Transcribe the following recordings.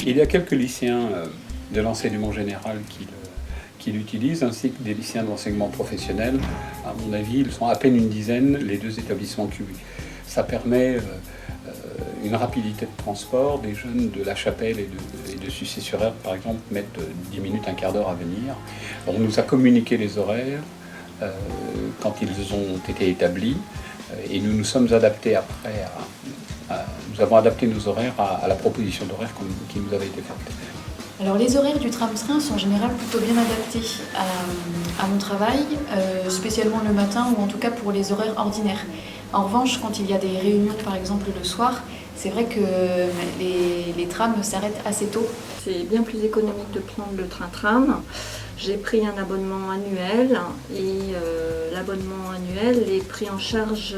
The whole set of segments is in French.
Il y a quelques lycéens de l'enseignement général qui l'utilisent, ainsi que des lycéens de l'enseignement professionnel. À mon avis, ils sont à peine une dizaine, les deux établissements QI. Ça permet une rapidité de transport. Des jeunes de La Chapelle et de Sucy-sur-Eure, par exemple, mettent 10 minutes, un quart d'heure à venir. On nous a communiqué les horaires quand ils ont été établis et nous nous sommes adaptés après nous avons adapté nos horaires à la proposition d'horaire qui nous avait été faite. Alors les horaires du tram-train sont en général plutôt bien adaptés à mon travail, spécialement le matin ou en tout cas pour les horaires ordinaires. En revanche, quand il y a des réunions par exemple le soir, c'est vrai que les trams s'arrêtent assez tôt. C'est bien plus économique de prendre le train-tram. J'ai pris un abonnement annuel et l'abonnement annuel est pris en charge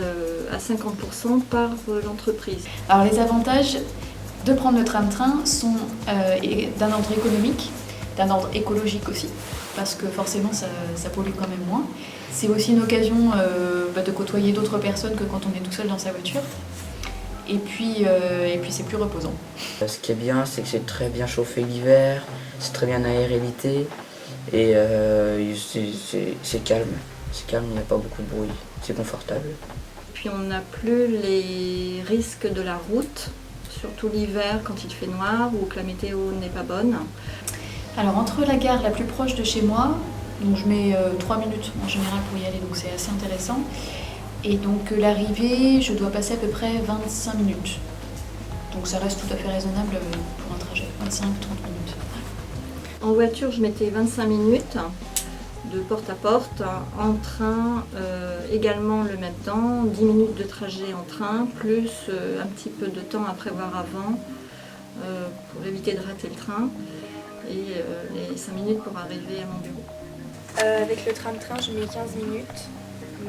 à 50% par l'entreprise. Alors les avantages de prendre le tram-train sont d'un ordre économique, d'un ordre écologique aussi, parce que forcément ça pollue quand même moins. C'est aussi une occasion de côtoyer d'autres personnes que quand on est tout seul dans sa voiture. Et puis c'est plus reposant. Ce qui est bien, c'est que c'est très bien chauffé l'hiver, c'est très bien aéré l'été et c'est calme. C'est calme, il n'y a pas beaucoup de bruit, c'est confortable. Puis on n'a plus les risques de la route, surtout l'hiver quand il fait noir ou que la météo n'est pas bonne. Alors entre la gare la plus proche de chez moi, donc je mets 3 minutes en général pour y aller, donc c'est assez intéressant. Et donc l'arrivée, je dois passer à peu près 25 minutes. Donc ça reste tout à fait raisonnable pour un trajet, 25-30 minutes. En voiture, je mettais 25 minutes de porte à porte. En train, également le même temps, 10 minutes de trajet en train, plus un petit peu de temps à prévoir avant pour éviter de rater le train. Et les 5 minutes pour arriver à mon bureau. Avec le tram-train, je mets 15 minutes.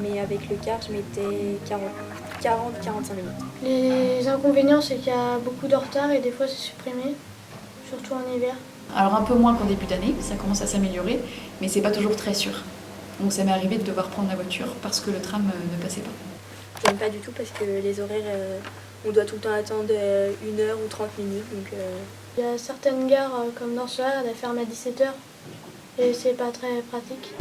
Mais avec le car, je mettais 40-45 minutes. Les inconvénients, c'est qu'il y a beaucoup de retard et des fois c'est supprimé, surtout en hiver. Alors un peu moins qu'en début d'année, ça commence à s'améliorer, mais c'est pas toujours très sûr. Donc ça m'est arrivé de devoir prendre la voiture parce que le tram ne passait pas. J'aime pas du tout parce que les horaires, on doit tout le temps attendre 1 heure ou 30 minutes. Donc, Il y a certaines gares comme dans ce elle ferme à 17h et c'est pas très pratique.